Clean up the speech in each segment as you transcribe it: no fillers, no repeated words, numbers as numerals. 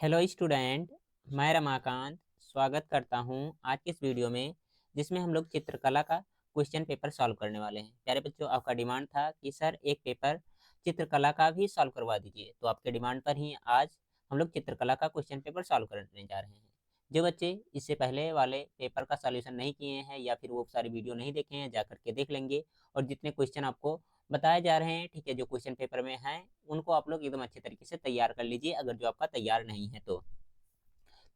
Hello student, मैं रमाकांत स्वागत करता हूं आज के इस वीडियो में, जिसमें हम लोग चित्रकला का क्वेश्चन पेपर सॉल्व करने वाले हैं। प्यारे बच्चों, आपका डिमांड था कि सर एक पेपर चित्रकला का भी सॉल्व करवा दीजिए, तो आपके डिमांड पर ही आज हम लोग चित्रकला का क्वेश्चन पेपर सॉल्व करने जा रहे हैं। जो बच्चे इससे पहले वाले पेपर का सॉल्यूशन नहीं किए हैं या फिर वो सारी वीडियो नहीं देखे हैं, जा करके देख लेंगे। और जितने क्वेश्चन आपको बताए जा रहे हैं, ठीक है, जो क्वेश्चन पेपर में हैं, उनको आप लोग एकदम अच्छे तरीके से तैयार कर लीजिए, अगर जो आपका तैयार नहीं है तो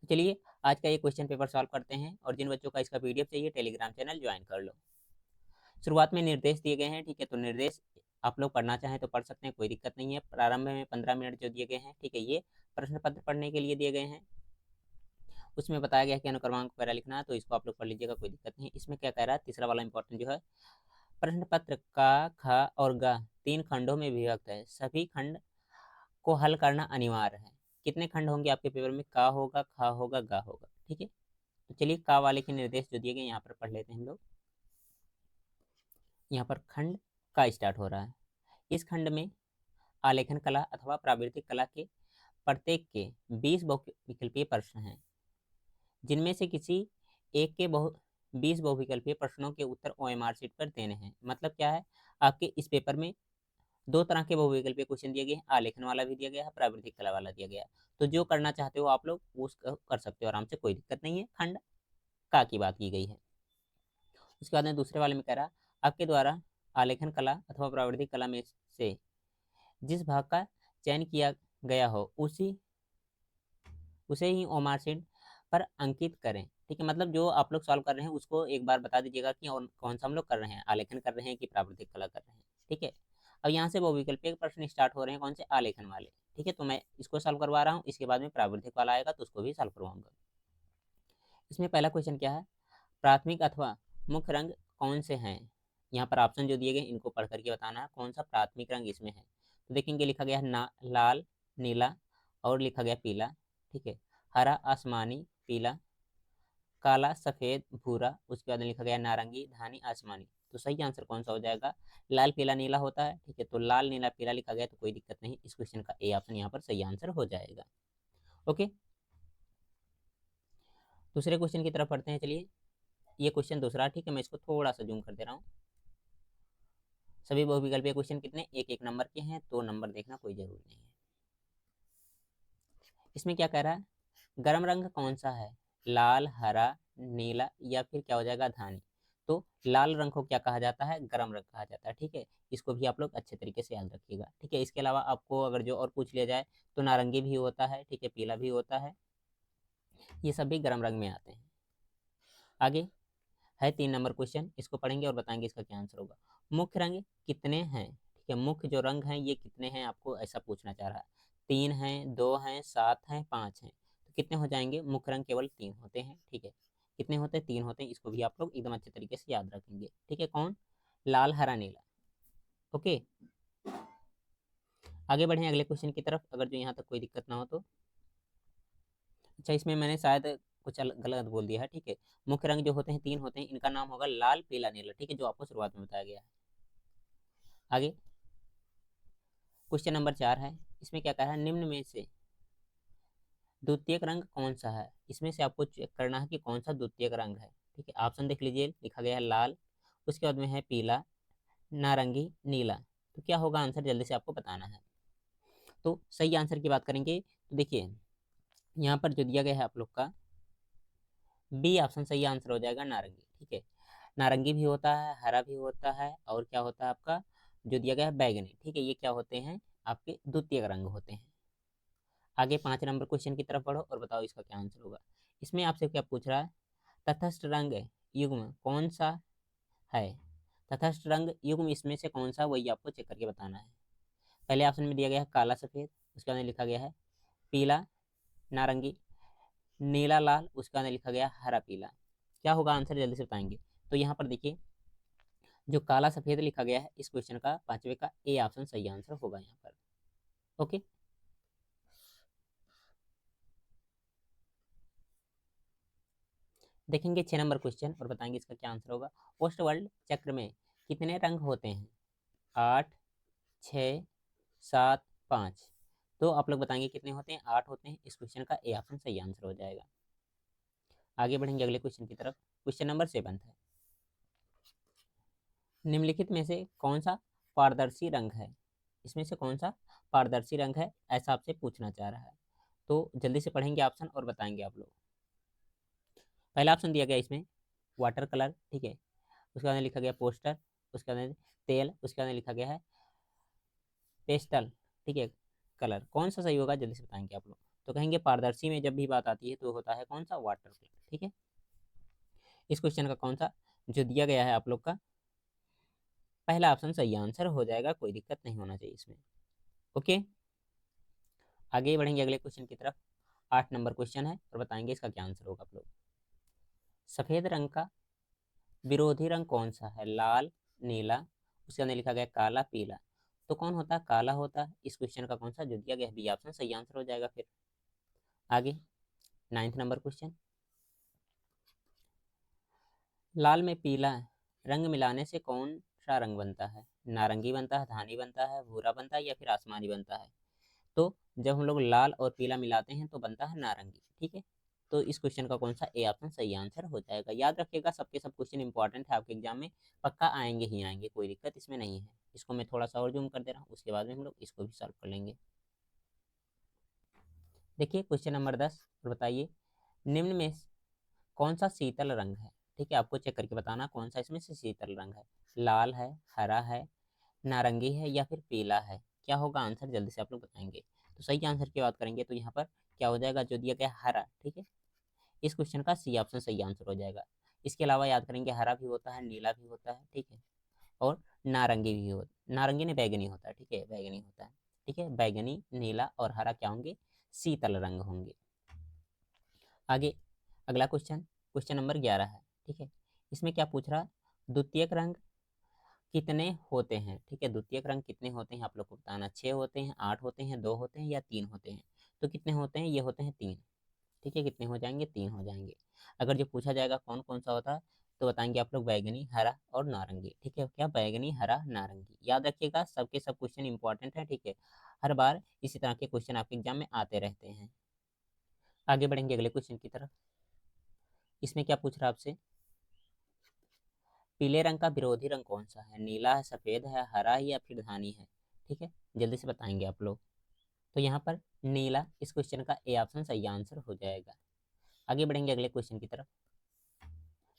चलिए आज का ये क्वेश्चन पेपर सॉल्व करते हैं। और जिन बच्चों का इसका पीडीएफ चाहिए, टेलीग्राम चैनल ज्वाइन कर लो। शुरुआत में निर्देश दिए गए हैं, ठीक है, तो निर्देश आप लोग पढ़ना चाहें तो पढ़ सकते हैं, कोई दिक्कत नहीं है। प्रारंभ में 15 मिनट जो दिए गए हैं, ठीक है, ये प्रश्न पत्र पढ़ने के लिए दिए गए हैं। उसमें बताया गया है कि अनुक्रमांक वगैरह लिखना है, तो इसको आप लोग पढ़ लीजिएगा, कोई दिक्कत नहीं। इसमें क्या कह रहा है, तीसरा वाला इंपॉर्टेंट जो है, प्रश्न पत्र का ख और ग 3 खंडों में विभक्त है, सभी खंड को हल करना अनिवार्य है। कितने खंड होंगे आपके पेपर में? का होगा, ख होगा, ग होगा, ठीक है। तो चलिए का वाले के निर्देश जो दिए गए यहाँ पर पढ़ लेते हैं हम लोग। यहाँ पर खंड का स्टार्ट हो रहा है। इस खंड में आलेखन कला अथवा प्रावृतिक कला के प्रत्येक के 20 बहुविकल्पीय प्रश्न हैं, जिनमें से किसी एक के 20 बहुविकल्पीय प्रश्नों के उत्तर ओएमआर शीट पर देने हैं। मतलब क्या है, आपके इस पेपर में दो तरह के बहुविकल्पीय क्वेश्चन दिए गए हैं, आलेखन वाला भी दिया गया है, प्रावृतिक कला वाला दिया गया है। तो जो करना चाहते हो आप लोग उसको कर सकते हो आराम से, कोई दिक्कत नहीं है। खंड का की बात की गई है। उसके बाद में दूसरे वाले में कह रहा, आपके द्वारा आलेखन कला अथवा प्रावृतिक कला में से जिस भाग का चयन किया गया हो उसे ही ओमार शीट पर अंकित करें। ठीक है, मतलब जो आप लोग सॉल्व कर रहे हैं उसको एक बार बता दीजिएगा कि और कौन सा हम लोग कर रहे हैं, आलेखन कर रहे हैं कि प्रावृतिक कला कर रहे हैं। ठीक है, अब यहाँ से वो वैकल्पिक प्रश्न स्टार्ट हो रहे हैं, कौन से? आलेखन वाले। ठीक है, तो मैं इसको सॉल्व करवा रहा हूँ, इसके बाद में प्रावृतिक वाला आएगा तो उसको भी सॉल्व करवाऊंगा। इसमें पहला क्वेश्चन क्या है, प्राथमिक अथवा मुख्य रंग कौन से हैं? यहाँ पर ऑप्शन जो दिए गए इनको पढ़ करके बताना है कौन सा प्राथमिक रंग इसमें है। तो देखेंगे लिखा गया है लाल, नीला और लिखा गया पीला। ठीक है, हरा, आसमानी, पीला, काला, सफेद, भूरा, उसके बाद लिखा गया नारंगी, धानी, आसमानी। तो सही आंसर कौन सा हो जाएगा? लाल, पीला, नीला होता है। ठीक है, तो लाल, नीला, पीला लिखा गया तो कोई दिक्कत नहीं, इस क्वेश्चन का ए ऑप्शन यहाँ पर सही आंसर हो जाएगा। ओके, दूसरे क्वेश्चन की तरफ पढ़ते हैं। चलिए, ये क्वेश्चन दूसरा, ठीक है, मैं इसको थोड़ा सा जूम कर दे रहा हूँ। सभी बहुविकल्पीय क्वेश्चन कितने एक एक नंबर के हैं, तो नंबर देखना कोई जरूरी नहीं है। इसमें क्या कह रहा है, गर्म रंग कौन सा है? लाल, हरा, नीला या फिर क्या हो जाएगा, धानी। तो लाल रंग को क्या कहा जाता है? गर्म रंग कहा जाता है। ठीक है, इसको भी आप लोग अच्छे तरीके से याद रखिएगा। ठीक है, इसके अलावा आपको अगर जो और पूछ लिया जाए तो नारंगी भी होता है, ठीक है, पीला भी होता है, ये सब भी गर्म रंग में आते हैं। आगे है 3 नंबर क्वेश्चन, इसको पढ़ेंगे और बताएंगे इसका क्या आंसर होगा। मुख्य रंग कितने हैं? ठीक है, मुख्य जो रंग हैं ये कितने हैं, आपको ऐसा पूछना चाह रहा है। 3 हैं, 2 हैं, 7 हैं, 5 हैं, तो कितने हो जाएंगे? मुख्य रंग केवल 3 होते हैं। ठीक है, कितने होते हैं? 3 होते हैं, इसको भी आप लोग एकदम अच्छे तरीके से याद रखेंगे। ठीक है, कौन? लाल, हरा, नीला। ओके, आगे बढ़े अगले क्वेश्चन की तरफ, अगर जो यहाँ तक कोई दिक्कत ना हो तो। अच्छा, इसमें मैंने शायद कुछ गलत बोल दिया है। ठीक है, मुख्य रंग जो होते हैं 3 होते हैं, इनका नाम होगा लाल, पीला, नीला। ठीक है, जो आपको शुरुआत में बताया गया है। आगे क्वेश्चन नंबर 4 है, इसमें क्या कहा है, निम्न में से द्वितीयक रंग कौन सा है? इसमें से आपको चेक करना है कि कौन सा द्वितीयक रंग है। ठीक है, ऑप्शन देख लीजिए, लिखा गया है लाल, उसके बाद में है पीला, नारंगी, नीला। तो क्या होगा आंसर, जल्दी से आपको बताना है। तो सही आंसर की बात करेंगे तो देखिए, यहाँ पर जो दिया गया है आप लोग का बी ऑप्शन सही आंसर हो जाएगा, नारंगी। ठीक है, नारंगी भी होता है, हरा भी होता है, और क्या होता है आपका जो दिया गया है, बैगनी। ठीक है, ये क्या होते हैं? आपके द्वितीयक रंग होते हैं। आगे 5 नंबर क्वेश्चन की तरफ बढ़ो और बताओ इसका क्या आंसर होगा। इसमें आपसे क्या पूछ रहा है, तटस्थ रंग युग्म कौन सा है? तटस्थ रंग युग्म इसमें से कौन सा, वही आपको चेक करके बताना है। पहले ऑप्शन में दिया गया है काला, सफेद, उसके बाद लिखा गया है पीला, नारंगी, नीला, लाल, उसके बाद लिखा गया हरा, पीला। क्या होगा आंसर, जल्दी से बताएंगे। तो यहाँ पर देखिए, जो काला सफेद लिखा गया है इस क्वेश्चन का 5वें का ए ऑप्शन सही आंसर होगा यहाँ पर। ओके, देखेंगे 6 नंबर क्वेश्चन और बताएंगे इसका क्या आंसर होगा। ओस्टवर्ल्ड चक्र में कितने रंग होते हैं? 8, 6, 7, 5। तो आप लोग बताएंगे कितने होते हैं, 8 होते हैं। इस क्वेश्चन का ए ऑप्शन सही आंसर हो जाएगा। आगे बढ़ेंगे अगले क्वेश्चन की तरफ। क्वेश्चन नंबर 7 है, निम्नलिखित में से कौन सा पारदर्शी रंग है? इसमें से कौन सा पारदर्शी रंग है, ऐसा आपसे पूछना चाह रहा है। तो जल्दी से पढ़ेंगे ऑप्शन और बताएंगे आप लोग। पहला ऑप्शन दिया गया इसमें वाटर कलर, ठीक है। उसके बाद में लिखा गया पोस्टर, उसके बाद में तेल, उसके बाद में लिखा गया है पेस्टल, ठीक है, कलर। कौन सा सही होगा जल्दी से बताएंगे आप लोग। तो कहेंगे पारदर्शी में जब भी बात आती है तो होता है कौन सा, वाटर कलर, ठीक है। इस क्वेश्चन का कौन सा जो दिया गया है आप लोग का, पहला ऑप्शन सही आंसर हो जाएगा, कोई दिक्कत नहीं होना चाहिए इसमें। ओके, आगे बढ़ेंगे अगले क्वेश्चन की तरफ। 8 नंबर क्वेश्चन है और बताएंगे इसका क्या आंसर होगा आप लोग। सफेद रंग का विरोधी रंग कौन सा है? लाल, नीला, उसके अंदर लिखा गया काला, पीला। तो कौन होता है, काला होता है। इस क्वेश्चन का कौन सा जो दिया गया है, बी ऑप्शन सही आंसर हो जाएगा। फिर आगे 9 नंबर क्वेश्चन, लाल में पीला रंग मिलाने से कौन सा रंग बनता है? नारंगी बनता है, धानी बनता है, भूरा बनता है या फिर आसमानी बनता है? तो जब हम लोग लाल और पीला मिलाते हैं तो बनता है नारंगी, ठीक है। तो इस क्वेश्चन का कौन सा ए ऑप्शन सही आंसर हो जाएगा। याद रखिएगा सबके सब क्वेश्चन इंपॉर्टेंट है, आपके एग्जाम में पक्का आएंगे ही आएंगे, कोई दिक्कत इसमें नहीं है। इसको मैं थोड़ा सा और जूम कर दे रहा हूँ, उसके बाद में हम लोग इसको भी सॉल्व कर लेंगे। देखिए क्वेश्चन नंबर 10, और बताइए निम्न में कौन सा शीतल रंग है? ठीक है, आपको चेक करके बताना कौन सा इसमें से शीतल रंग है। लाल है, हरा है, नारंगी है या फिर पीला है? क्या होगा आंसर, जल्दी से आप लोग बताएंगे। तो सही आंसर की बात करेंगे तो यहाँ पर क्या हो जाएगा, जो दिया गया हरा, ठीक है। इस क्वेश्चन का सी ऑप्शन सही आंसर हो जाएगा। इसके अलावा याद करेंगे हरा भी होता है, नीला भी होता है, ठीक है, और नारंगी भी हो, नारंगी ने बैगनी होता है, ठीक है, बैगनी होता है, ठीक है। बैगनी, नीला और हरा क्या होंगे, शीतल रंग होंगे। आगे अगला क्वेश्चन, क्वेश्चन नंबर 11 है, ठीक है। इसमें क्या पूछ रहा है, द्वितीयक रंग कितने होते हैं? ठीक है, द्वितीयक रंग कितने होते हैं आप लोग को बताना। 6 होते हैं, 8 होते हैं, 2 होते हैं या 3 होते हैं? तो कितने होते हैं, ये होते हैं 3, ठीक है। कितने हो जाएंगे, 3 हो जाएंगे। अगर जो पूछा जाएगा कौन कौन सा होता है तो बताएंगे आप लोग बैगनी, हरा और नारंगी, ठीक है। क्या, बैगनी, हरा, नारंगी। याद रखिएगा सबके सब क्वेश्चन इंपॉर्टेंट है, ठीक है। हर बार इसी तरह के क्वेश्चन आपके एग्जाम में आते रहते हैं। आगे बढ़ेंगे अगले क्वेश्चन की तरफ। इसमें क्या पूछ रहा है आपसे, पीले रंग का विरोधी रंग कौन सा है? नीला है, सफेद है, हरा है या फिर धानी है? ठीक है, जल्दी से बताएंगे आप लोग। तो यहाँ पर नीला इस क्वेश्चन का ए ऑप्शन सही आंसर हो जाएगा। आगे बढ़ेंगे अगले क्वेश्चन की तरफ।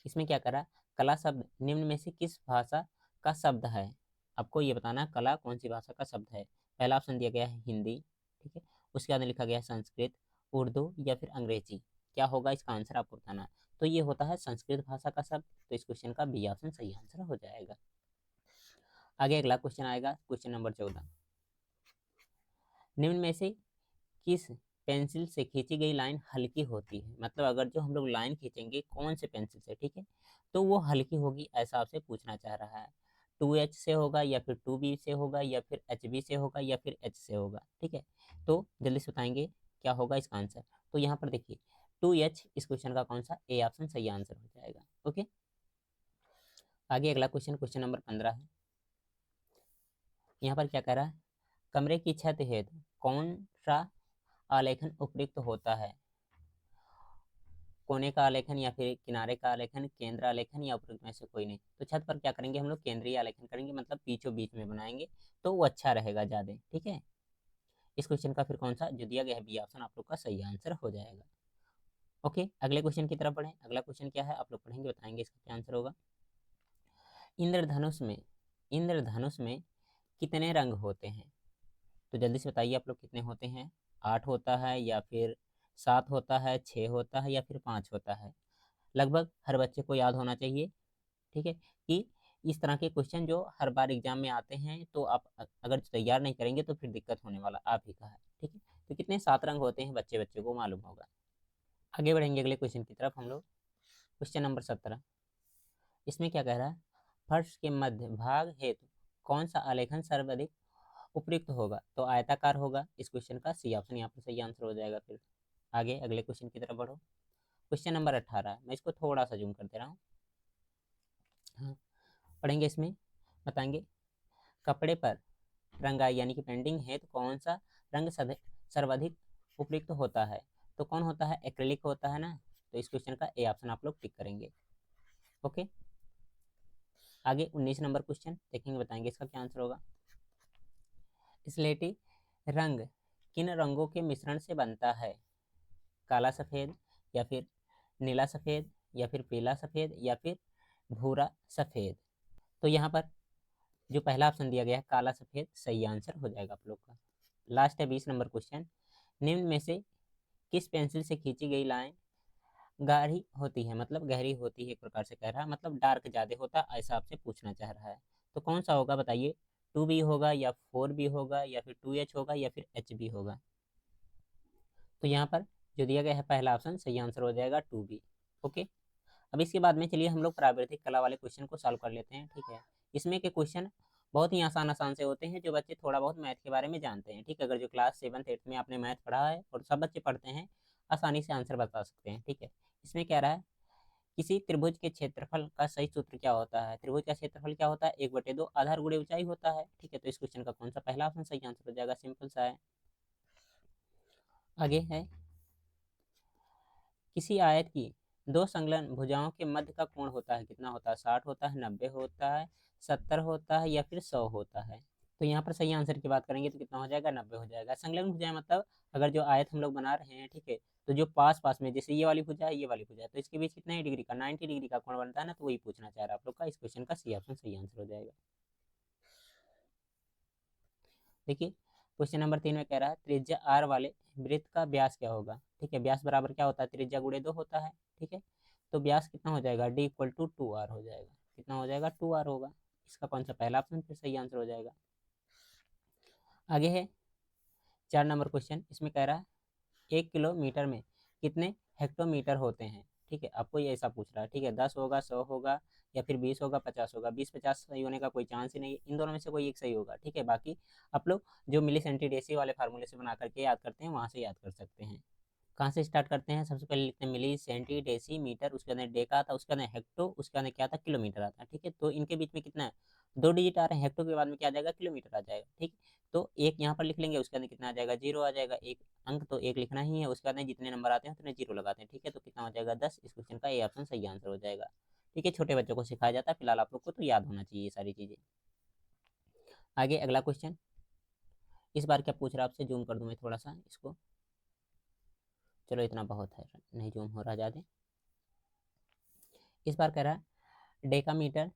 इसमें क्या करा, कला शब्द निम्न में से किस भाषा का शब्द है? आपको ये बताना है कला कौन सी भाषा का शब्द है। पहला ऑप्शन दिया गया है हिंदी, ठीक है। उसके बाद लिखा गया है संस्कृत, उर्दू या फिर अंग्रेजी। क्या होगा इसका आंसर आपको बताना है। तो ये होता है संस्कृत भाषा का शब्द, तो इस क्वेश्चन का बी ऑप्शन सही आंसर हो जाएगा। आगे अगला क्वेश्चन आएगा, क्वेश्चन नंबर 14, निम्न में से किस पेंसिल से खींची गई लाइन हल्की होती है? मतलब अगर जो हम लोग लाइन खींचेंगे कौन से पेंसिल से, ठीक है, तो वो हल्की होगी, ऐसा आपसे पूछना चाह रहा है। 2H से होगा या फिर 2B से होगा या फिर HB से होगा या फिर H से होगा, ठीक है। तो जल्दी से बताएंगे क्या होगा इसका आंसर। तो यहाँ पर देखिए 2H इस क्वेश्चन का कौन सा ए ऑप्शन सही आंसर हो जाएगा। ओके, आगे अगला क्वेश्चन, क्वेश्चन नंबर 15 है। यहाँ पर क्या कह रहा है, कमरे की छत हेतु कौन सा आलेखन उपयुक्त होता है? कोने का आलेखन या फिर किनारे का आलेखन, केंद्र आलेखन या उपयुक्त में से कोई नहीं? तो छत पर क्या करेंगे हम लोग, केंद्रीय आलेखन करेंगे, मतलब बीचों बीच में बनाएंगे तो वो अच्छा रहेगा ज्यादा, ठीक है। इस क्वेश्चन का फिर कौन सा जो दिया गया है बी ऑप्शन आप लोग का सही आंसर हो जाएगा। ओके, अगले क्वेश्चन की तरफ बढ़े। अगला क्वेश्चन क्या है आप लोग पढ़ेंगे, बताएंगे इसका क्या आंसर होगा। इंद्रधनुष में, इंद्रधनुष में कितने रंग होते हैं? तो जल्दी से बताइए आप लोग कितने होते हैं। 8 होता है या फिर 7 होता है, 6 होता है या फिर 5 होता है? लगभग हर बच्चे को याद होना चाहिए, ठीक है, कि इस तरह के क्वेश्चन जो हर बार एग्जाम में आते हैं तो आप अगर तैयार नहीं करेंगे तो फिर दिक्कत होने वाला आप ही का है, ठीक है। तो कितने 7 रंग होते हैं, बच्चे बच्चे को मालूम होगा। आगे बढ़ेंगे अगले क्वेश्चन की तरफ हम लोग। क्वेश्चन नंबर 17, इसमें क्या कह रहा है, फर्श के मध्य भाग हेतु कौन सा आलेखन सर्वाधिक उपयुक्त होगा? तो आयताकार होगा। इस क्वेश्चन का सी ऑप्शन यहाँ पर सही आंसर हो जाएगा। फिर आगे अगले क्वेश्चन की तरफ बढ़ो। क्वेश्चन नंबर 18, मैं इसको थोड़ा सा जूम कर दे रहा हूँ। हाँ, पढ़ेंगे इसमें, बताएंगे कपड़े पर रंगाई यानी कि पेंटिंग है तो कौन सा रंग सर्वाधिक उपयुक्त होता है? तो कौन होता है? एक्रेलिक होता है ना। तो इस क्वेश्चन का ए ऑप्शन आप लोग टिक करेंगे। ओके, आगे 19 नंबर क्वेश्चन देखेंगे, बताएंगे इसका क्या आंसर होगा। स्लेटी रंग किन रंगों के मिश्रण से बनता है? काला सफेद, या फिर नीला सफेद, या फिर पीला सफेद, या फिर भूरा सफेद। तो यहाँ पर जो पहला ऑप्शन दिया गया है काला सफेद सही आंसर हो जाएगा आप लोग का। लास्ट है 20 नंबर क्वेश्चन। निम्न में से किस पेंसिल से खींची गई लाइन गाढ़ी होती है, मतलब गहरी होती है, एक प्रकार से कह रहा है, मतलब डार्क ज्यादा होता है, ऐसा आपसे पूछना चाह रहा है। तो कौन सा होगा बताइए, 2B होगा, या 4B होगा, या फिर 2H होगा, या फिर HB होगा। तो यहाँ पर जो दिया गया है पहला ऑप्शन सही आंसर हो जाएगा 2B। ओके, अब इसके बाद में चलिए हम लोग प्राकृतिक कला वाले क्वेश्चन को सॉल्व कर लेते हैं, ठीक है। इसमें के क्वेश्चन बहुत ही आसान आसान से होते हैं, जो बच्चे थोड़ा बहुत मैथ के बारे में जानते हैं, ठीक है। अगर जो क्लास 7th 8th में आपने मैथ पढ़ा है और सब बच्चे पढ़ते हैं, आसानी से आंसर बता सकते हैं, ठीक है। इसमें क्या रहा है, किसी त्रिभुज के क्षेत्रफल का सही सूत्र क्या होता है? त्रिभुज का क्षेत्रफल क्या होता है? 1/2 आधार गुणे ऊंचाई होता है, ठीक है। तो इस क्वेश्चन का कौन सा पहला ऑप्शन सही आंसर हो जाएगा, सिंपल सा है। आगे है, किसी आयत की दो संलग्न भुजाओं के मध्य का कोण होता है, कितना होता है? 60 होता है, 90 होता है, 70 होता है, या फिर 100 होता है। तो यहाँ पर सही आंसर की बात करेंगे तो कितना हो जाएगा, 90 हो जाएगा। संलग्न भुजाएं मतलब अगर जो आयत हम लोग बना रहे हैं, ठीक है, तो जो पास पास में, जैसे ये वाली भुजा है, ये वाली भुजा है, तो इसके बीच कितना ही डिग्री का, 90 डिग्री का कोण बनता है ना, तो वही पूछना चाह रहा है आप लोग का। इस क्वेश्चन का सी ऑप्शन सही आंसर हो जाएगा। देखिए क्वेश्चन नंबर 3 में कह रहा है त्रिज्या r वाले वृत्त का व्यास क्या होगा, ठीक है। व्यास बराबर क्या होता है, त्रिज्या गुणे 2 होता है, ठीक है। तो व्यास कितना हो जाएगा, d = 2r हो जाएगा। कितना हो जाएगा, 2r होगा। इसका कौन सा पहला ऑप्शन फिर सही आंसर हो जाएगा। आगे है 4 नंबर क्वेश्चन। इसमें कह रहा है 1 किलोमीटर में कितने हेक्टोमीटर होते हैं, ठीक है। आपको ये ऐसा पूछ रहा है, ठीक है। 10 होगा, 100 होगा, या फिर 20 होगा, 50 होगा। 20-50 सही होने का कोई चांस ही नहीं है, इन दोनों में से कोई एक सही होगा, ठीक है। बाकी आप लोग जो मिली सेंटीडेसी वाले फार्मूले से बना करके याद करते हैं, वहां से याद कर सकते हैं। कहाँ से स्टार्ट करते हैं, सबसे पहले लिखते हैं मिली सेंटी डेसी मीटर, उसके अंदर डेका आता है, उसके अंदर हेक्टो, उसके अंदर क्या आता है, किलोमीटर आता है, ठीक है। तो इनके बीच में कितना है, 2 डिजिट आ रहे हैं। हेक्टो के बाद में क्या आ जाएगा, किलोमीटर आ जाएगा, ठीक। तो एक यहाँ पर लिख लेंगे, उसके अंदर कितना आ जाएगा, 0 आ जाएगा। एक अंक तो एक लिखना ही है, उसके बाद में जितने नंबर आते हैं उतने 0 लगाते हैं, ठीक है। तो कितना हो जाएगा, 10। इस क्वेश्चन का ए ऑप्शन सही आंसर हो जाएगा, ठीक है। छोटे बच्चों को सिखाया जाता है, फिलहाल आप लोग को तो याद होना चाहिए ये सारी चीजें। आगे अगला क्वेश्चन, इस बार क्या पूछ रहा है आपसे, जूम कर दूं मैं थोड़ा सा इसको, चलो इतना बहुत है, नहीं जूम हो रहा ज्यादा। इस बार कह रहा है डेकामीटर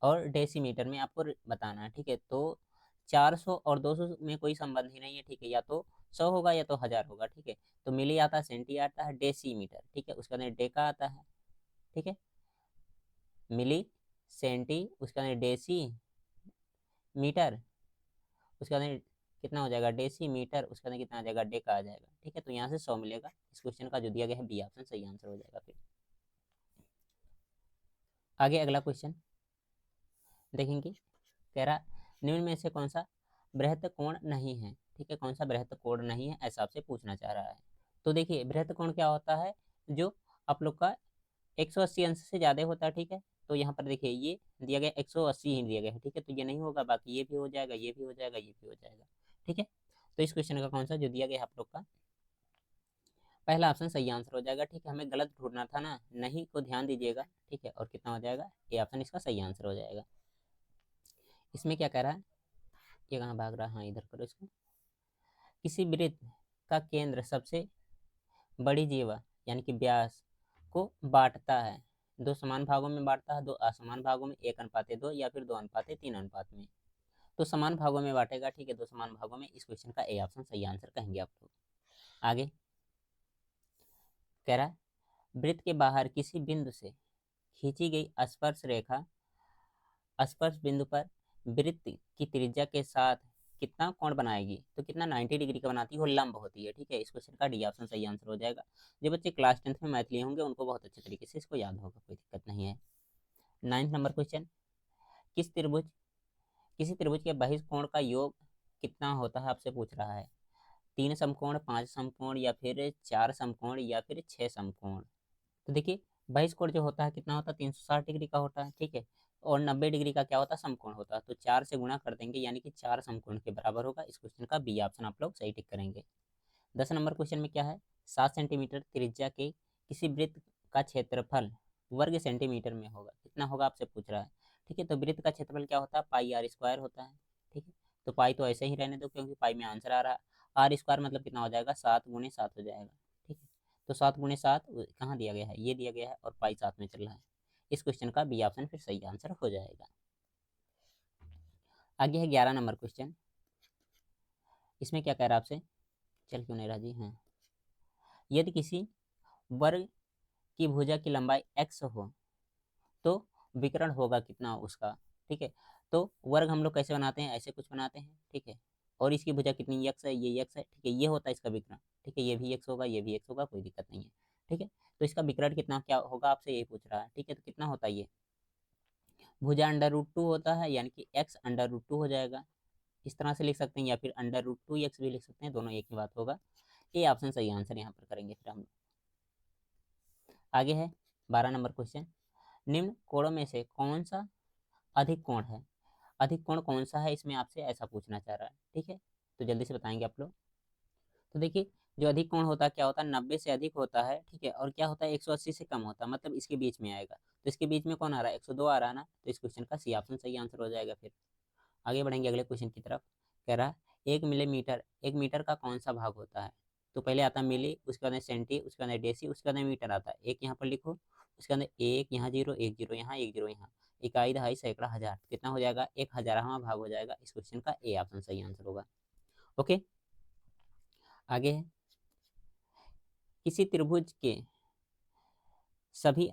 और डेसीमीटर में आपको बताना है, ठीक है। तो 400 और 200 में कोई संबंध ही नहीं है, ठीक है। या तो 100 होगा या तो 1000 होगा, ठीक है। तो मिली आता है, सेंटी आता है, डेसीमीटर, ठीक है, उसके अंदर डेका आता है, ठीक है। मिली सेंटी, उसके अंदर डेसी मीटर, उसके अंदर कितना हो जाएगा, डेसीमीटर, उसके अंदर कितना आ जाएगा, डेका आ जाएगा, ठीक है। तो यहाँ से 100 मिलेगा। इस क्वेश्चन का जो दिया गया है बी ऑप्शन सही आंसर हो जाएगा। फिर आगे अगला क्वेश्चन देखेंगे, कह रहा निम्न में से कौन सा बृहत कोण नहीं है, ठीक है। कौन सा बृहत कोण नहीं है, ऐसा आपसे पूछना चाह रहा है। तो देखिए बृहत कोण क्या होता है, जो आप लोग का 180 अंश से ज्यादा होता है, ठीक है। तो यहाँ पर देखिए ये दिया गया 180 ही दिया गया है, ठीक है। तो ये नहीं होगा, बाकी ये भी हो जाएगा, ये भी हो जाएगा, ये भी हो जाएगा, ठीक है। तो इस क्वेश्चन का कौन सा जो दिया गया है आप लोग का पहला ऑप्शन सही आंसर हो जाएगा, ठीक है। हमें गलत ढूंढना था ना, नहीं को ध्यान दीजिएगा, ठीक है। और कितना हो जाएगा, ये ऑप्शन इसका सही आंसर हो जाएगा। इसमें क्या कह रहा है, ये कहाँ भाग रहा है, हाँ इधर करो इसको। किसी वृत्त का केंद्र सबसे बड़ी जीवा यानी कि व्यास को बांटता है, दो समान भागों में बांटता है, दो असमान भागों में, 1:2 या फिर 2:3 अनुपात में। तो समान भागों में बांटेगा, ठीक है, दो समान भागों में। इस क्वेश्चन का ए ऑप्शन सही आंसर कहेंगे आप लोग। आगे कह रहा है वृत्त के बाहर किसी बिंदु से खींची गई स्पर्श रेखा स्पर्श बिंदु पर वृत्त की त्रिज्या के साथ कितना कोण बनाएगी, तो कितना 90 डिग्री का बनाती है, वो लंब होती है, ठीक है। इस क्वेश्चन का डी ऑप्शन सही आंसर हो जाएगा। जो बच्चे क्लास 10th में मैथ लिए होंगे उनको बहुत अच्छे तरीके से इसको याद होगा, कोई दिक्कत नहीं है। 9th नंबर क्वेश्चन, किस त्रिभुज किसी त्रिभुज के बहिष्कोण का योग कितना होता है, आपसे पूछ रहा है। 3 समकोण, 5 समकोण, या फिर 4 समकोण, या फिर 6 समकोण। तो देखिए बहिष्कोण जो होता है कितना होता है, 360 डिग्री का होता है, ठीक है। और 90 डिग्री का क्या होता है, समकोण होता है। तो 4 से गुणा कर देंगे, यानी कि 4 समकोण के बराबर होगा। इस क्वेश्चन का बी ऑप्शन आप लोग सही टिक करेंगे। 10 नंबर क्वेश्चन में क्या है, 7 सेंटीमीटर त्रिज्या के किसी वृत्त का क्षेत्रफल वर्ग सेंटीमीटर में होगा, कितना होगा आपसे पूछ रहा है। ठीक है, तो वृत्त का क्षेत्रफल क्या होता है, पाई आर स्क्वायर होता है। ठीक है, तो पाई तो ऐसे ही रहने दो, क्योंकि पाई में आंसर आ रहा है। आर स्क्वायर मतलब कितना हो जाएगा, 7 × 7 हो जाएगा। ठीक है, तो 7 × 7 कहाँ दिया गया है, ये दिया गया है, और पाई साथ में चल रहा है। इस क्वेश्चन का बी ऑप्शन फिर सही आंसर हो जाएगा। आगे है 11 नंबर क्वेश्चन। इसमें क्या कह रहा है आपसे, चल क्यों नहीं रहा जी, हाँ, यदि किसी वर्ग की भुजा की लंबाई x हो तो विकर्ण होगा कितना उसका। ठीक है, तो वर्ग हम लोग कैसे बनाते हैं, ऐसे कुछ बनाते हैं। ठीक है, और इसकी भुजा कितनी x है, ये x है। ठीक है, ये होता है इसका विकर्ण। ठीक है, ये भी x होगा, ये भी x होगा, कोई दिक्कत नहीं है। ठीक है, तो इसका विकर्ण कितना क्या होगा, आपसे यही पूछ रहा है। ठीक है, तो कितना होता है ये, भुजा √2 होता है, यानी कि x √2 हो जाएगा। इस तरह से लिख सकते हैं, या फिर √2x भी लिख सकते हैं, दोनों एक ही बात होगा। ये ऑप्शन सही आंसर यहाँ पर करेंगे फिर हम। आगे है 12 नंबर क्वेश्चन। निम्न कोणों में से कौन सा अधिक कोण है, अधिक कोण कौन सा है, इसमें आपसे ऐसा पूछना चाह रहा है। ठीक है, तो जल्दी से बताएंगे आप लोग। तो देखिए, जो अधिक कोण होता है क्या होता है, 90 से अधिक होता है। ठीक है, और क्या होता है, 180 से कम होता है, मतलब इसके बीच में आएगा। तो इसके बीच में कौन आ रहा है, 102 आ रहा है ना, तो इस क्वेश्चन का सी ऑप्शन सही आंसर हो जाएगा। फिर आगे बढ़ेंगे अगले क्वेश्चन की तरफ। कह रहा है 1 मिलीमीटर, 1 मीटर का कौन सा भाग होता है। तो पहले आता है मिली, उसके बाद सेंटी, उसके बाद डेसी, उसके बाद मीटर आता है। एक यहाँ पर लिखो, उसके अंदर एक यहाँ जीरो, एक जीरो यहाँ, एक जीरो यहाँ, इकाई, दहाई, सैकड़ा, हजार, कितना हो जाएगा, 1,000वां भाग हो जाएगा। इस क्वेश्चन का ए ऑप्शन सही आंसर होगा। ओके, आगे है, किसी त्रिभुज के सभी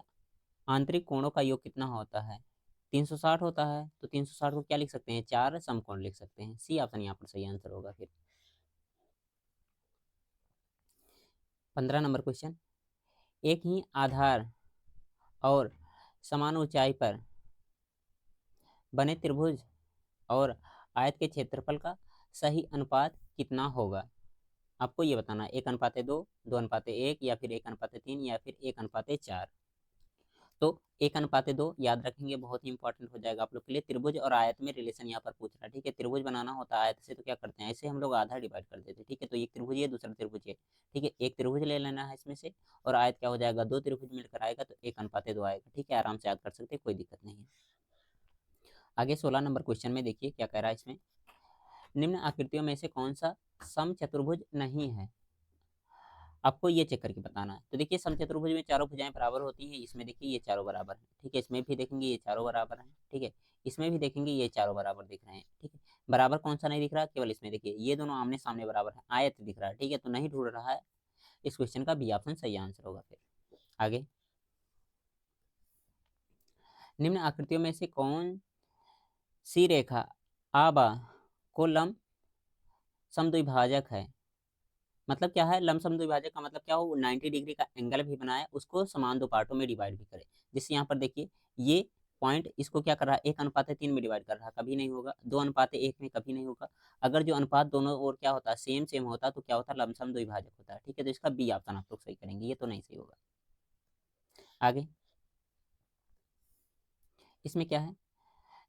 आंतरिक कोणों का योग कितना होता है, 360 होता है। तो 360 को क्या लिख सकते हैं, 4 समकोण लिख सकते हैं। सी ऑप्शन यहाँ पर सही आंसर होगा। फिर 15 नंबर क्वेश्चन। एक ही आधार और समान ऊंचाई पर बने त्रिभुज और आयत के क्षेत्रफल का सही अनुपात कितना होगा। आपको ये बताना, 1:2, 2:1, या फिर 1:3, या फिर 1:4। तो 1:2 याद रखेंगे, बहुत ही इंपॉर्टेंट हो जाएगा आप लोग के लिए। त्रिभुज और आयत में रिलेशन यहाँ पर पूछ रहा है। ठीक है, त्रिभुज बनाना होता है आयत से, तो क्या करते हैं, ऐसे हम लोग आधा डिवाइड कर देते हैं। ठीक है, तो एक त्रिभुज है, दूसरा त्रिभुज है। ठीक है, एक त्रिभुज ले लेना है इसमें से, और आयत क्या हो जाएगा, 2 त्रिभुज मिलकर आएगा, तो 1:2 आएगा। ठीक है, आराम से याद कर सकते हैं, कोई दिक्कत नहीं है। आगे 16 नंबर क्वेश्चन में देखिए क्या कह रहा है इसमें, निम्न आकृतियों में से कौन सा समचतुर्भुज नहीं है, आपको ये चेक करके बताना है। तो देखिए, समचतुर्भुज में चारों भुजाएं बराबर होती हैं, इसमें देखिए ये चारों बराबर हैं। ठीक है, इसमें भी देखेंगे ये चारों बराबर हैं। ठीक है, इसमें भी देखेंगे ये चारों बराबर दिख रहे हैं। ठीक है, बराबर कौन सा नहीं दिख रहा, केवल इसमें देखिए ये दोनों आमने सामने बराबर हैं, आयत दिख रहा है। ठीक है, तो नहीं ढूंढ रहा है। इस क्वेश्चन का बी ऑप्शन सही आंसर होगा। फिर आगे, निम्न आकृतियों में से कौन सी रेखा आबा को लंब समद्विभाजक है। मतलब क्या है, लमसम द्विभाजक का मतलब क्या हो, 90 डिग्री का एंगल भी बनाए, उसको समान दो पार्टों में डिवाइड भी करे। जिससे यहाँ पर देखिए ये पॉइंट इसको क्या कर रहा है, 1:3 में डिवाइड कर रहा है, कभी नहीं होगा। 2:1 में कभी नहीं होगा। अगर जो अनुपात दोनों ओर क्या होता है, सेम सेम होता, तो क्या होता है, लमसम द्विभाजक होता है। ठीक है, तो इसका बी ऑप्शन आप लोग सही करेंगे, ये तो नहीं सही होगा। आगे इसमें क्या है,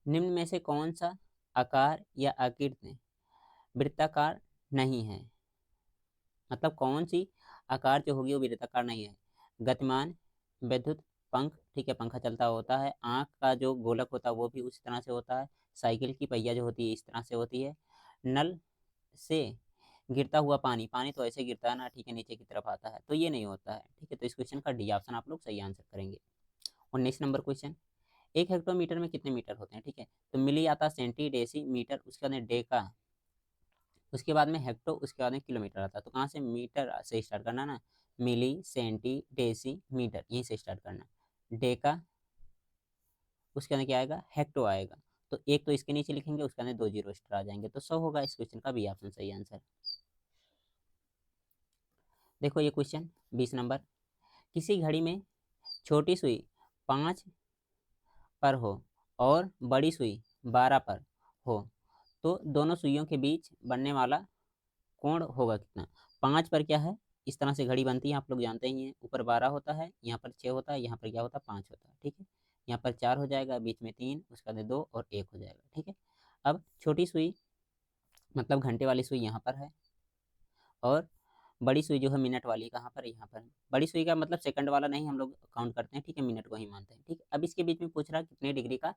निम्न में से कौन सा आकार या आकृति वृत्ताकार नहीं है। मतलब कौन सी आकार जो होगी वो वृत्ताकार नहीं है। गतिमान विद्युत पंख, ठीक है, पंखा चलता होता है। आँख का जो गोलक होता है वो भी उसी तरह से होता है। साइकिल की पहिया जो होती है इस तरह से होती है। नल से गिरता हुआ पानी, पानी तो ऐसे गिरता है ना, ठीक है, नीचे की तरफ आता है, तो ये नहीं होता है। ठीक है, तो इस क्वेश्चन का डी ऑप्शन आप लोग सही आंसर करेंगे। 19 नंबर क्वेश्चन, 1 हेक्टोमीटर में कितने मीटर होते हैं। ठीक है, तो मिली आता, सेंटी, डेसी, मीटर, उसके बाद डेका, उसके बाद में हेक्टो, उसके बाद में किलोमीटर आता है। तो कहाँ से, मीटर से स्टार्ट करना ना, मिली, सेंटी, डेसी, मीटर, यहीं से स्टार्ट करना। डेका, उसके अंदर क्या आएगा, हेक्टो आएगा। तो एक तो इसके नीचे लिखेंगे, उसके अंदर 2 जीरो एक्स्ट्रा आ जाएंगे, तो 100 होगा इस क्वेश्चन का बी ऑप्शन सही आंसर। देखो ये क्वेश्चन 20 नंबर, किसी घड़ी में छोटी सुई 5 पर हो और बड़ी सुई 12 पर हो, तो दोनों सुइयों के बीच बनने वाला कोण होगा कितना। 5 पर क्या है, इस तरह से घड़ी बनती है, आप लोग जानते ही हैं, ऊपर 12 होता है, यहाँ पर 6 होता है, यहाँ पर क्या होता है, 5 होता है। ठीक है, यहाँ पर 4 हो जाएगा, बीच में 3, उसके बाद 2 और 1 हो जाएगा, ठीक है। अब छोटी सुई मतलब घंटे वाली सुई यहाँ पर है, और बड़ी सुई जो है मिनट वाली कहाँ पर, यहाँ पर। बड़ी सुई का मतलब सेकंड वाला नहीं हम लोग काउंट करते हैं, ठीक है, मिनट को ही मानते हैं, ठीक है। अब इसके बीच में पूछ रहा है कितने डिग्री का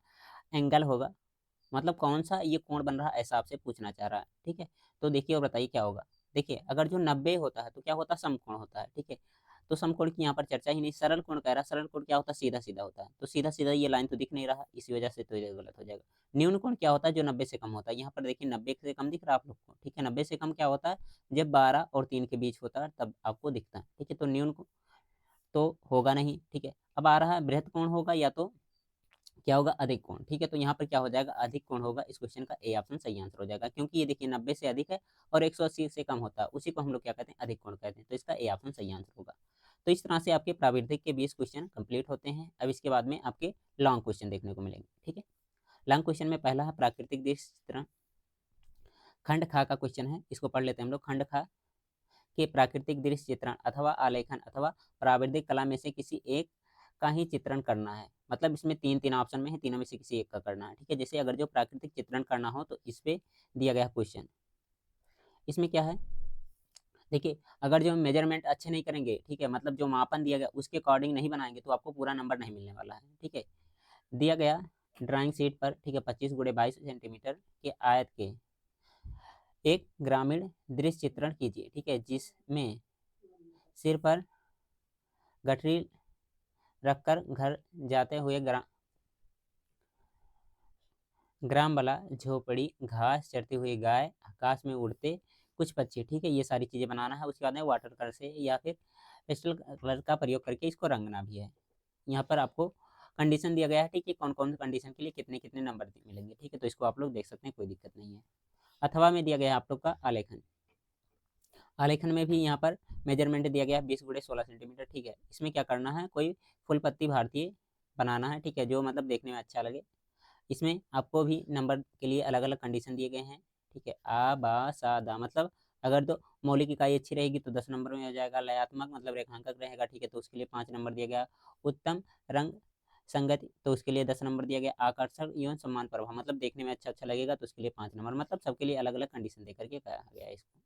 एंगल होगा, मतलब कौन सा ये कोण बन रहा है, ऐसा आपसे पूछना चाह रहा है, ठीक है। तो देखिए और बताइए क्या होगा। देखिए अगर जो 90 होता है तो क्या होता है, समकोण होता है, ठीक है। तो समकोण की यहाँ पर चर्चा ही नहीं, सरल कोण कह रहा है। सरल कोण क्या होता है, सीधा सीधा होता है, तो सीधा सीधा ये लाइन तो दिख नहीं रहा, इसी वजह से तो ये गलत हो जाएगा। न्यून कोण क्या होता है, जो 90 से कम होता है। यहाँ पर देखिए 90 से कम दिख रहा है आप लोग को, ठीक है। 90 से कम क्या होता है, जब 12 और 3 के बीच होता है तब आपको दिखता है, ठीक है। तो न्यून तो होगा नहीं, ठीक है। अब आ रहा है बृहत कोण होगा या तो क्या होगा, अधिक कोण, ठीक है। तो यहाँ पर क्या हो जाएगा, अधिक कोण होगा। इस क्वेश्चन का ए ऑप्शन सही आंसर हो जाएगा, क्योंकि ये देखिए 90 से अधिक है और 180 से कम होता है, उसी को हम लोग क्या कहते हैं, अधिक कोण कहते हैं। तो इसका ए ऑप्शन सही आंसर होगा। तो इस तरह से आपके प्राविधिक के 20 क्वेश्चन कंप्लीट होते हैं। अब इसके बाद में आपके लॉन्ग क्वेश्चन देखने को मिलेंगे, ठीक है। लॉन्ग क्वेश्चन में पहला है प्राकृतिक दृश्य चित्रण, खंड खा का क्वेश्चन है, इसको पढ़ लेते हैं हम लोग। खंड खा के प्राकृतिक दृश्य चित्रण अथवा आलेखन अथवा प्राविधिक कला में से किसी एक का ही चित्रण करना है। मतलब इसमें तीन तीन ऑप्शन में है, तीनों में से किसी एक का करना है, ठीक है। जैसे अगर जो प्राकृतिक चित्रण करना हो तो इस पे दिया गया क्वेश्चन, इसमें क्या है, देखिए अगर जो मेजरमेंट अच्छे नहीं करेंगे, ठीक है, मतलब जो मापन दिया गया उसके अकॉर्डिंग नहीं बनाएंगे तो आपको पूरा नंबर नहीं मिलने वाला है, ठीक है। दिया गया ड्राइंग शीट पर, ठीक है, 25x22 सेंटीमीटर के आयत के एक ग्रामीण दृश्य चित्रण कीजिए, ठीक है, जिसमें सिर पर गठरी रखकर घर जाते हुए ग्राम वाला झोपड़ी, घास चरती हुई गाय, आकाश में उड़ते कुछ पक्षी, ठीक है। ये सारी चीज़ें बनाना है। उसके बाद में वाटर कलर से या फिर पेस्टल कलर का प्रयोग करके इसको रंगना भी है। यहाँ पर आपको कंडीशन दिया गया है, ठीक है, कौन कौन से कंडीशन के लिए कितने कितने नंबर मिलेंगे, ठीक है। तो इसको आप लोग देख सकते हैं, कोई दिक्कत नहीं है। अथवा में दिया गया है आप लोग का आलेखन। आलेखन में भी यहाँ पर मेजरमेंट दिया गया है 20x16 सेंटीमीटर, ठीक है। इसमें क्या करना है, कोई फुल पत्ती भारतीय बनाना है, ठीक है, जो मतलब देखने में अच्छा लगे। इसमें आपको भी नंबर के लिए अलग अलग कंडीशन दिए गए हैं, ठीक है। आ बा सा दा, मतलब अगर तो मौलिक इकाई अच्छी रहेगी तो 10 नंबर में हो जाएगा। लयात्मक मतलब रेखांकन रहेगा, ठीक है, तो उसके लिए 5 नंबर दिया गया। उत्तम रंग संगति तो उसके लिए 10 नंबर दिया गया। आकर्षक एवं सम्मान प्रभाव मतलब देखने में अच्छा अच्छा लगेगा तो उसके लिए 5 नंबर, मतलब सबके लिए अलग अलग कंडीशन देकर के कहा गया है इसको।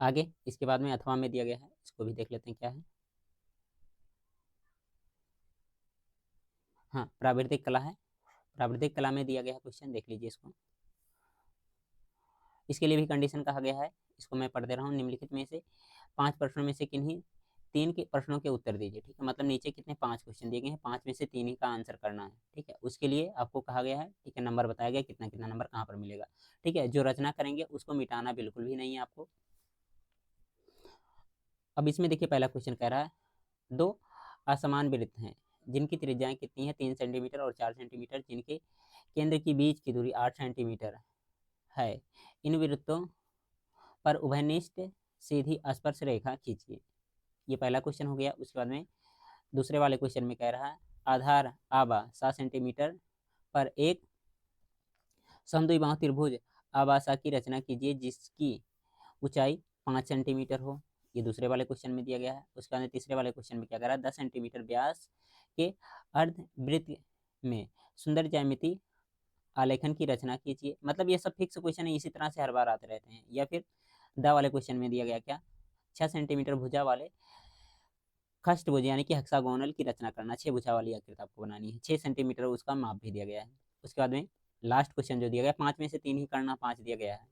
आगे इसके बाद में अथवा में दिया गया है, इसको भी देख लेते हैं क्या है। हाँ, प्रावृतिक कला है। प्रावृतिक कला में दिया गया है क्वेश्चन, देख लीजिए इसको। इसके लिए भी कंडीशन कहा गया है, इसको मैं पढ़ दे रहा हूँ। निम्नलिखित में से 5 प्रश्नों में से किन्हीं 3 के प्रश्नों के उत्तर दीजिए, ठीक है। मतलब नीचे कितने 5 क्वेश्चन दिए गए हैं, 5 में से 3 ही का आंसर करना है, ठीक है। उसके लिए आपको कहा गया है, ठीक है, नंबर बताया गया कितना कितना नंबर कहाँ पर मिलेगा, ठीक है। जो रचना करेंगे उसको मिटाना बिल्कुल भी नहीं है आपको। अब इसमें देखिए पहला क्वेश्चन कह रहा है, दो असमान वृत्त हैं जिनकी त्रिज्याएं कितनी है, 3 सेंटीमीटर और 4 सेंटीमीटर, जिनके केंद्र की बीच की दूरी 8 सेंटीमीटर है। इन वृत्तों पर उभयनिष्ठ सीधी स्पर्श रेखा खींचिए। ये पहला क्वेश्चन हो गया। उसके बाद में दूसरे वाले क्वेश्चन में कह रहा है, आधार आबा 7 सेंटीमीटर पर एक समद्विबाहु त्रिभुज आबासा की रचना कीजिए जिसकी ऊंचाई 5 सेंटीमीटर हो। ये दूसरे वाले क्वेश्चन में दिया गया है। उसके बाद तीसरे वाले क्वेश्चन में क्या कह रहा है, 10 सेंटीमीटर व्यास के अर्धवृत्त में सुंदर ज्यामिति आलेखन की रचना कीजिए। मतलब ये सब फिक्स क्वेश्चन है, इसी तरह से हर बार आते रहते हैं। या फिर द वाले क्वेश्चन में दिया गया क्या, 6 सेंटीमीटर भुजा वाले खष्टभुज यानी कि हेक्सागोनल की रचना करना। 6 भुजा वाली आकृति आपको बनानी है, 6 सेंटीमीटर उसका माप भी दिया गया है। उसके बाद में लास्ट क्वेश्चन जो दिया गया, 5 में से 3 ही करना, 5 दिया गया है।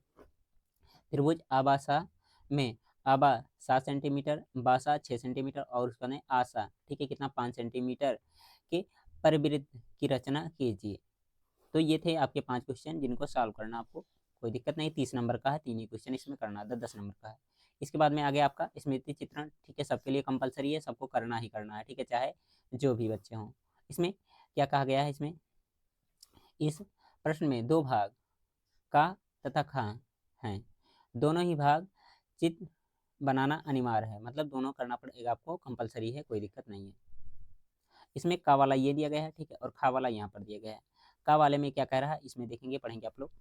त्रिभुज आबासा में आबा 7 सेंटीमीटर, बासा 6 सेंटीमीटर और उसका नहीं आशा, ठीक है, कितना 5 सेंटीमीटर के परिवृत्त की रचना कीजिए। तो ये थे आपके 5 क्वेश्चन जिनको सॉल्व करना आपको कोई दिक्कत नहीं। 30 नंबर का है, 3 ही क्वेश्चन इसमें करना, 10 नंबर का है। इसके बाद में आगे आपका स्मृति चित्रण, ठीक है, सबके लिए कंपलसरी है, सबको करना ही करना है, ठीक है, चाहे जो भी बच्चे हों। इसमें क्या कहा गया है, इसमें इस प्रश्न में 2 भाग का तथा खा हैं, दोनों ही भाग चित्र बनाना अनिवार्य है, मतलब दोनों करना पड़ेगा आपको, कंपलसरी है, कोई दिक्कत नहीं है। इसमें का वाला ये दिया गया है, ठीक है, और खा वाला यहाँ पर दिया गया है। का वाले में क्या कह रहा है, इसमें देखेंगे, पढ़ेंगे आप लोग।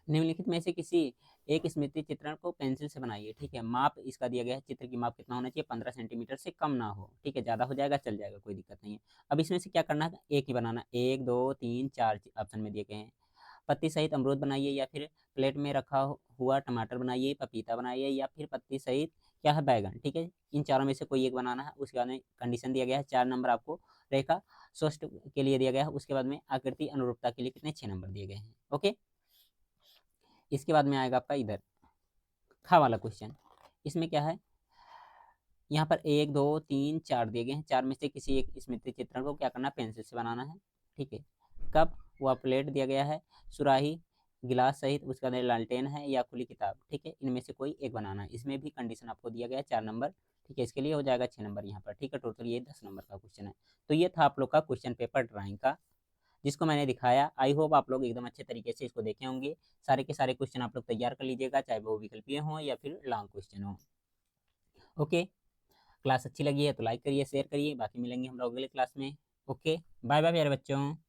निम्नलिखित में से किसी एक स्मृति चित्रण को पेंसिल से बनाइए, ठीक है। माप इसका दिया गया है, चित्र की माप कितना होना चाहिए, 15 सेंटीमीटर से कम ना हो, ठीक है। ज़्यादा हो जाएगा चल जाएगा, कोई दिक्कत नहीं है। अब इसमें से क्या करना है, एक ही बनाना, 1 2 3 4 ऑप्शन में दिए गए हैं। पत्ती सहित अमरूद बनाइए, या फिर प्लेट में रखा हुआ टमाटर बनाइए, पपीता बनाइए, या फिर पत्ती सहित क्या है, बैगन, ठीक है। इन चारों में से कोई एक बनाना है। उसके बाद में कंडीशन दिया गया है 4 नंबर आपको रेखा स्वस्थ के लिए दिया गया है। उसके बाद में आकृति अनुरूपता के लिए कितने, 6 नंबर दिए गए हैं। ओके, इसके बाद में आएगा आपका इधर खा वाला क्वेश्चन। इसमें क्या है, यहाँ पर 1 2 3 4 दिए गए हैं। 4 में से किसी एक स्मृति चित्रण को क्या करना है, पेंसिल से बनाना है, ठीक है। कप व प्लेट दिया गया है, सुराही गिलास सहित उसके अंदर लालटेन है या खुली किताब, ठीक है। इनमें से कोई एक बनाना है। इसमें भी कंडीशन आपको दिया गया है 4 नंबर, ठीक है। इसके लिए हो जाएगा 6 नंबर यहाँ पर, ठीक है। टोटल ये 10 नंबर का क्वेश्चन है। तो ये था आप लोग का क्वेश्चन पेपर ड्राइंग का, जिसको मैंने दिखाया। आई होप आप लोग एकदम अच्छे तरीके से इसको देखे होंगे। सारे के सारे क्वेश्चन आप लोग तैयार कर लीजिएगा, चाहे वो विकल्पीय हों या फिर लॉन्ग क्वेश्चन हो। ओके, क्लास अच्छी लगी है तो लाइक करिए, शेयर करिए। बाकी मिलेंगे हम लोग अगले क्लास में। ओके, बाय बाय प्यारे बच्चों।